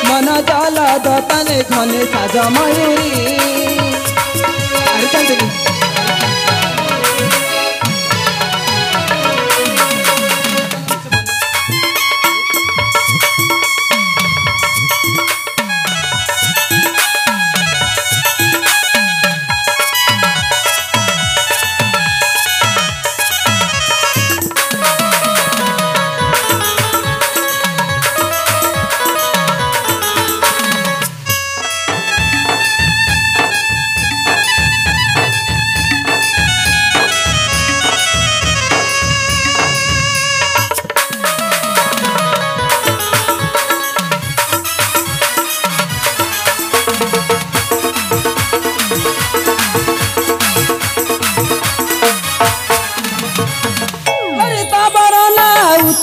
मन जल दताने घने साज मयूरी। अरे चांदनी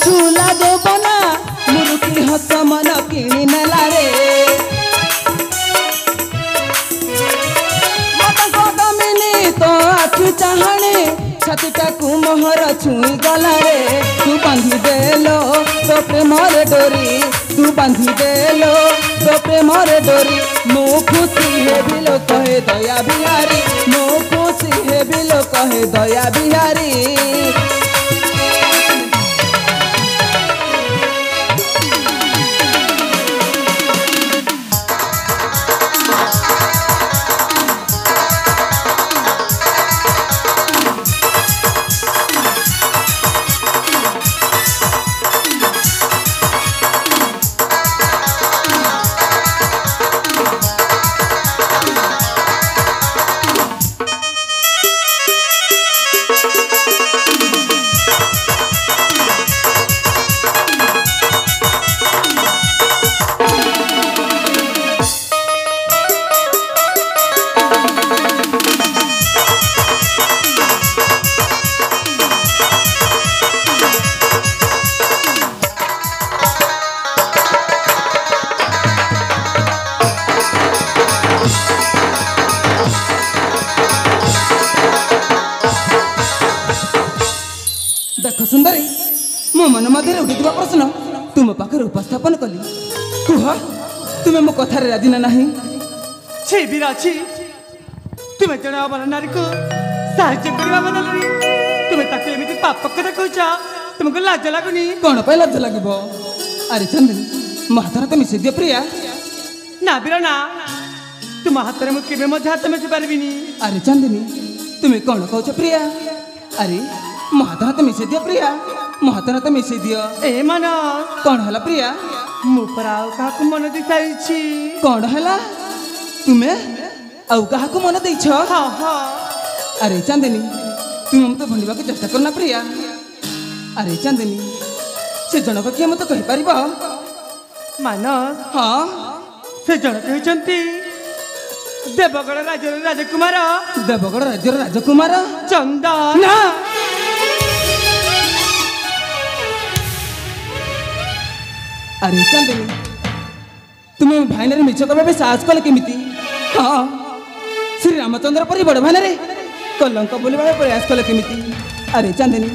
चूला दो बना मुरुकी हस मन किणी नेला रे मत गदमिनी तो आखि चाहणे छातीटा को मोहर छुई गला रे तू बांधी देलो तो प्रेम रे डोरी तू बांधी देलो तो प्रेम रे डोरी मो खुशी हे बिलो कहे दया बिहारी मो खुशी हे बिलो कहे दया बिहारी। देख सुंदरी मो मन मध्य उठिଥିବା प्रश्न तुम पाखे उपस्थापन कली कुह तुम्हें मो कथार राजी ना नहीं छी विराची तुम्हें जड़े अबल नारी को साहाय्य करवा बदलनी तुम्हें ताके एमिति पाप कथा कहूचा तुमको लाज लागुनी कौन पे लाज लागिबो। अरे चंदनी मो हाथ तो मिसे दियो प्रिया ना बीरा ना तुम हाथ में केबे मध्य हाथ में पारबिनी। अरे चंदनी तुम्हें कौन कहूच प्रिया अरे मो हाथ मिसे दियो प्रिया मो हाथ मिसे दियो ए मन कौन हला प्रिया मु पर आउ काकु मन दिसाइछि कौन हला तुम्हें आउ काकु मन देछ। हां हां अरे चांदनी तुम मत भंडिबा के चेष्टा करना प्रिया। अरे चांदनी से जनक किए मत कहि परिबो मानस हां से जनक हेचंती देवगढ़ राज्यर राजकुमार देवगढ़ राज्यर राजकुमार चंदन ना अरे चांदनी तुम्हें भाईनारे मिछ कहबे साहस कले केमिति हाँ श्री रामचंद्र परी बड़ भाईनारे कलंक बोलवा प्रयास कले केमिति। अरे चांदनी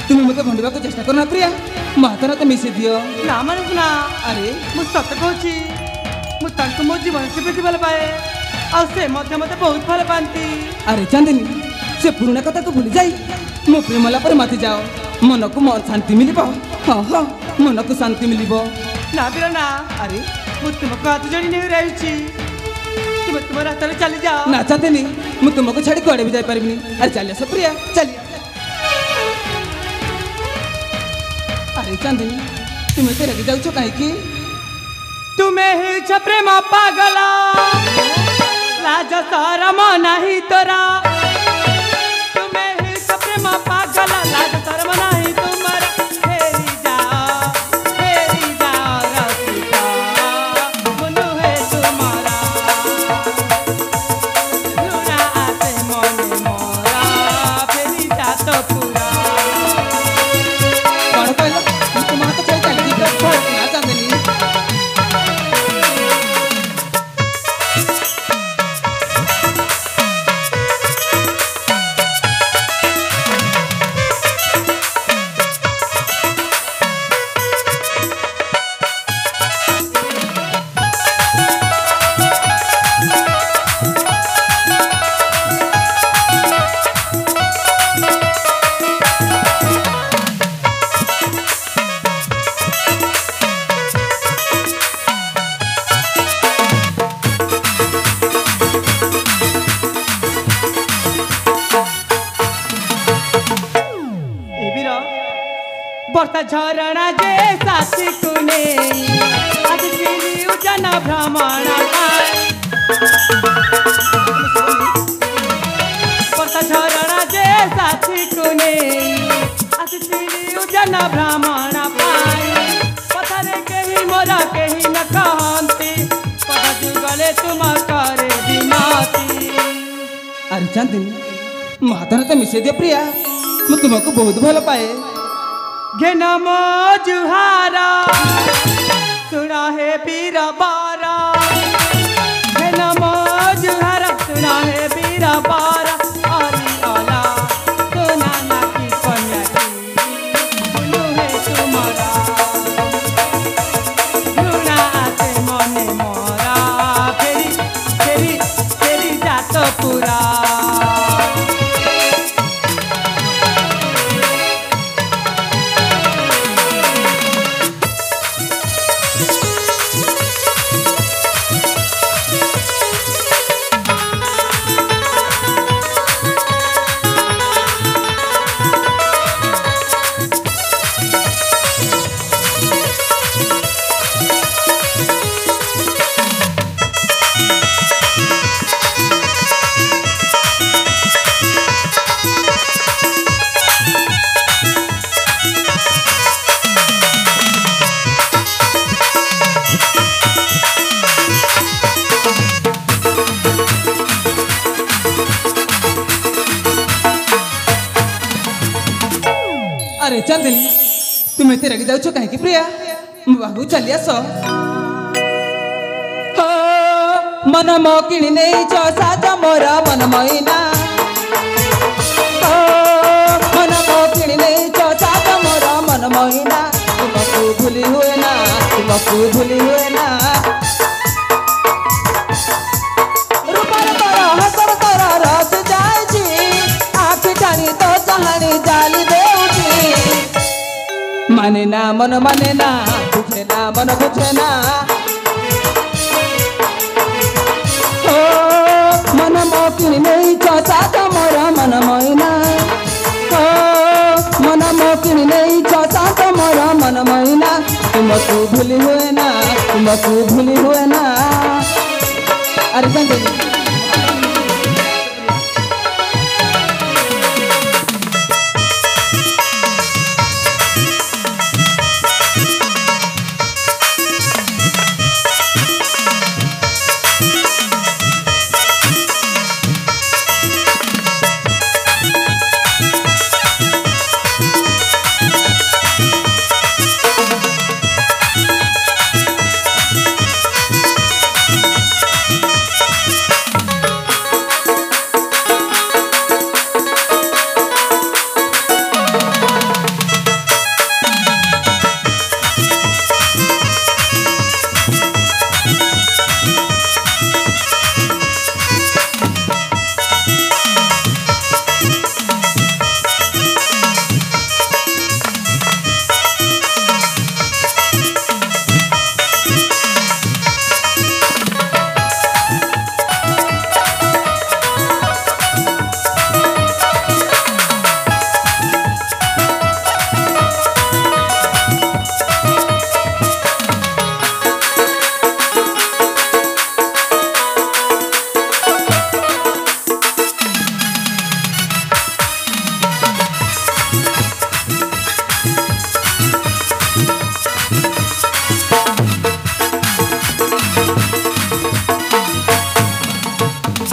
तुम्हें मत भंडिबा को चेष्टा करना प्रिया मो हाथ तो मिसे दियो ना मानस ना अरे मु सत कहूची मु तांको मो जीवन से बेसी भल पाए आ से मते मते बहुत भल पांती। अरे चांदनी से पुराना कथा को भूली जाई मो प्रेमला पर माति जाओ मन को मन शांति मिलिबो। हाँ हाँ मन को शांति मिलिबो ना बीरा ना अरे मु तुमको हाथ जोड़ी नहीं रही तुम तुम रास्ता चली जाओ ना चाहते मु तुमको छाड़ी कुआड़े भी जाई पारिबिनी। अरे चलिए सब प्रिया चलिए। अरे चांदनी तुम्हें तो रगी जाउछ काहे की तुम्हें ही प्रेम पागला लाज शरम नहीं तोरा तुम्हें ही प्रेम पागला लाज शरम नहीं तुम्हारा फेरी जाओ रसिका मनु है तुम्हारा लुना आसे मन मोरा फेरी जा तो पूरा कौन कहलो तुम हाथ चल चली तो ना चांदनी पता झरणा जे साथी कुने आज पीली उजना भ्रमण पता झरणा जे साथी कुने आज पीली उजना भ्रमण पाई पथरे केही मोरा केही न कहंती पता जुगले तुम करे बिनाती। अरे चांदनी मो हाथ तो मिशे दियो प्रिया मु तुमको बहुत भल पाए। घे नमो जुहारा सुना है पीर बारा घे नमो जुहारा सुना है पीर बारा अली अला सुना ना की कन्या बोलू है तुम्हारा सुना आते मने मोरा फेरी फेरी फेरी जात पूरा। अरे चांदनी तुम्हें तेरे की जाऊँ कहीं प्रिया बाबू चलिए सो मन मो किणी नहीं छो साज मोर मन मईना मन मो किणी नहीं छो साज मोर मन मईना तुमको भूली हुए ना तुमको भूली हुए ना रूपर तोरा हसर तोरा रस जाए छी आँख टाणी तो चाहनी जाली देउची माने ना मन माने ना बुझे ना मन बुझे ना मन मो किणी नहीं छो साज मोर मन मईना मन मो किणी नहीं छो साज मोर मन मईना तुमको भूली हुए ना तुमको भूली हुए ना। अरे चांदनी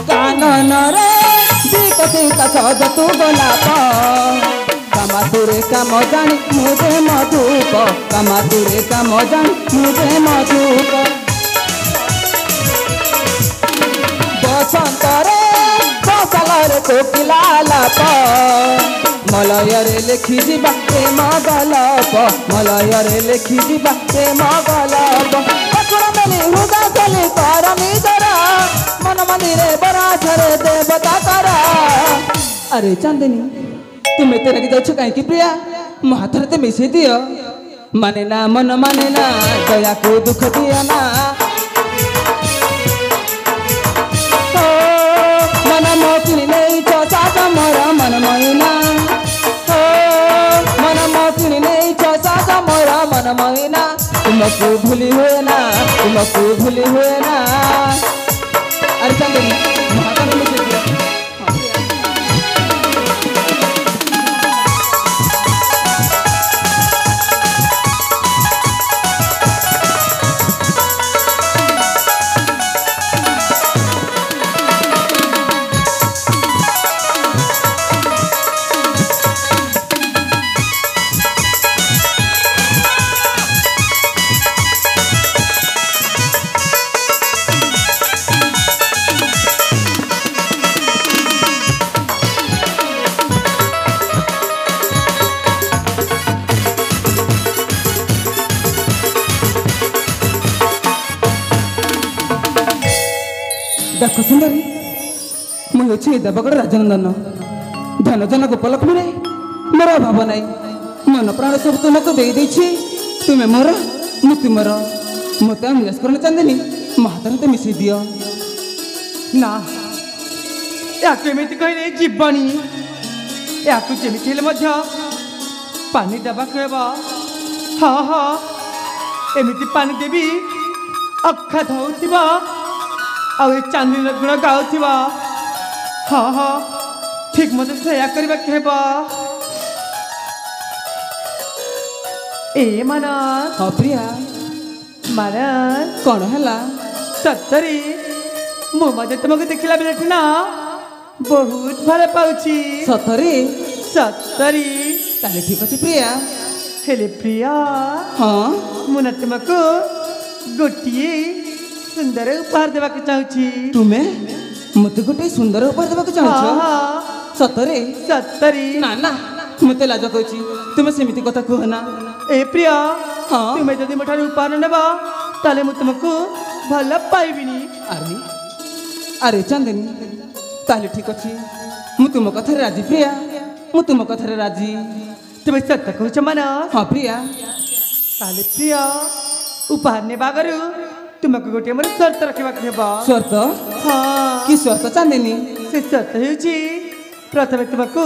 काननरे विकसित सज तू गोलाप कामा तुरे काम जानी मुझे मधुप कामा तुरे काम जानी मुझे मधुप बसंतरे बसलरे कोकिला लाप मलयरे लेखि जीवा प्रेम गलप मलयरे लेखि जीवा प्रेम गलप हृदय चली कर निजर मन मंदिर बराछरे देवता कर। अरे चांदनी तुम्हें तेरे की जाऊँ कहीं प्रिया मो हाथ ते मिशे दियो माने ना मन माने ना दया को दुख दिया ना मन मो किणी नहीं छो साज मोर मन मईना मन मो किणी नहीं छो साज प्राण मैना तुमको भूली हुए ना तुमको भूली हुए ना। अरे चांदनी हाथ में मिसेज दिया। देख सुंदरी मुझे देवगढ़ राजनंदन धन जन गोपलक्ष्मी रे मोर अभाव नाई मन प्राण सब तुमको दे तुम्हें मोर मु तुमर मत निराश करना चाहते मो हाथ में मिसई दियो ना या केमिति कहले जीवनी या जेमिति हेले मध्य पानी देवाक हेबा। हाँ हाँ एमिति पानी देवी अखा धौथिबा आउ ए चांदनी गुण गाउथिबा। हाँ हाँ ठीक मत सया करबा हेबा। ए माना हाँ प्रिया माना कौन है सतरी मो मजे तुमको देखला बेले ना बहुत भल पाउची। सतरी सतरी ताले ठीक अच्छे प्रिया हेले प्रिया हाँ मुना तुमको गोटिए सुंदर उपहार देवा चाहूची। तुम्हें मत गोटे सुंदर उपहार देवा चाहूच सतरे सतरी ना ना मत लाज कहूची तुम्हें सेमिति कथा कहना। ए प्रिया हाँ तुम्हें जदि मोठार उपहार नेबा ताले मु तुमको भल पाइबिनी। अरे अरे चांदनी ताले ठीक अच्छे मु तुम कथा राजी प्रिया मु तुम कथा राजी। तुम्हें सत्य कहूच माना। हाँ प्रिया ताले प्रिया उपहार नेबा गरु तुमको गोटे मोर शर्त रखा हेबा। शर्त हाँ कि शर्त चांदनी से शर्त होउची प्रथमे तुमको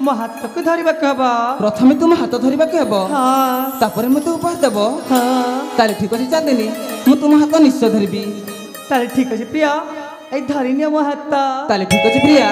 मो हाथ को धरवा हेबा। प्रथमे तुम हाथ धरवा हेब हाँ तापर मत उपहार देव। हाँ ताले ठीक अच्छे चांदनी मु तुम हाथ निश्चय धरबी। ताले ठीक अच्छे प्रिया ए धरिनी मो हाथ। ताले ठीक अच्छे प्रिया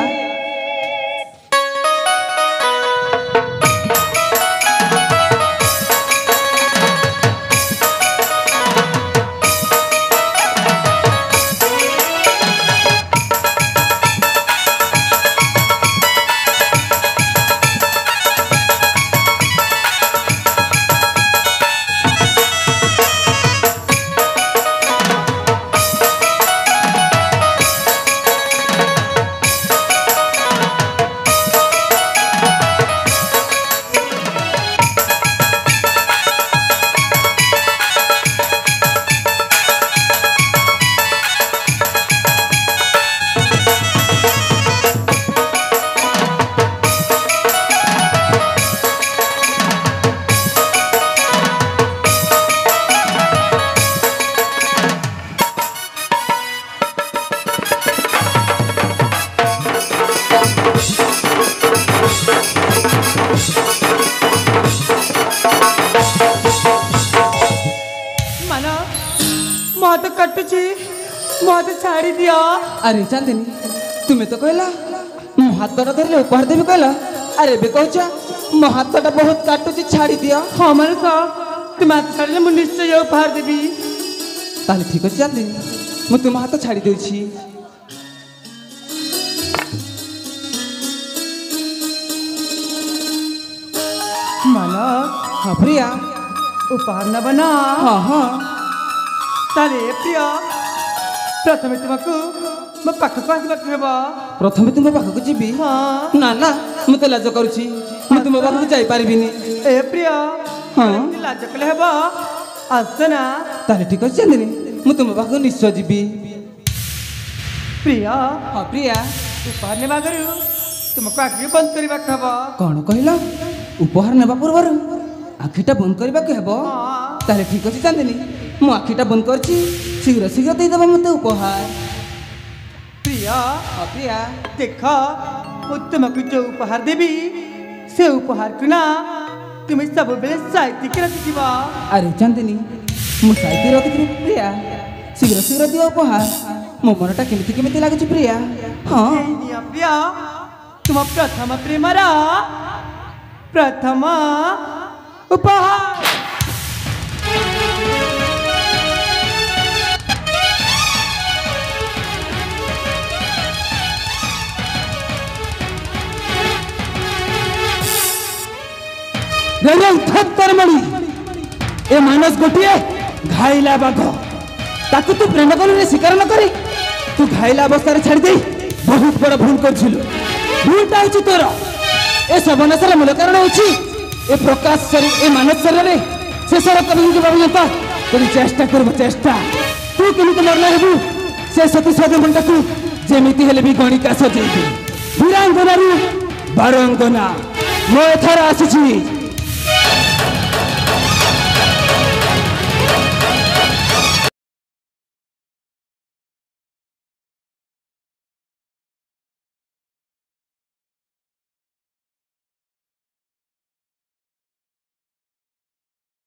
मत कटुची मत छाड़ी दिया। अरे चांदनी तुम्हें तो कहला मो हाथ धरले उपहार देवी कहला अरे बे कहछ मो हाथ बहुत काटुची छाड़ी दिया। हाँ मन तुम हाथ छाड़े मुझे निश्चय उपहार देवी। ताले ठीक अच्छे चांदनी मु तुम हाथ छाड़ी देउछि। माना हाँ प्रिया उपहार न बना। हाँ हाँ ताले प्रिया प्रथमे तुमको मो पाखक आसबाक हेबा। प्रथमे तुम पाखक जीवी। हाँ ना ना मु तो लाज करुछि मु तुम पाखक जाई पारिबिनी। ए प्रिया हाँ लाज कले हेबा आसना। ताले ठीक अच्छे चांदनी मु तुम पाखक निश्चय जीवी। प्रिया हाँ प्रिया उपहार नेबा गरु तुमको आखि बंद करबा हेबा। कौन कहला उपहार नेबा पूर्वर आखिटा बंद करबा हेब। हाँ ताले ठीक अच्छे चांदनी मु आखिटा बंद करछि शीघ्र शीघ्र देदेबा मते उपहार। प्रिया हाँ प्रिया देख मु तुमको जो उपहार देवी से उपहार को ना তুমি सबबेले साइती के रखिबा अरे चांदनी मु साइती रखिथि प्रिया शीघ्र शीघ्र दियो उपहार मो मनटा केमिति केमिति लागुछि प्रिया हां निया प्रिया तुम प्रथम प्रेमरा प्रथम उपहार मणि ए मानस गोटे घाइला बाघ ताकू तू प्रेम कर शिकार न करी तू घाइला अवस्था छाड़ दे बहुत बड़ भूल कर भूलटा हो तोर ए सबनाशर मूल कारण हो प्रकाश शरीर ए मानस शरीर शेषर कभी पर्यंत तेरी चेष्टा कर चेष्टा तू केमी मरना हेबू से सती सदमंडा को जेमिति हेले भी गणिका सजेबी वीरांगना बारंगना मो एथर आसी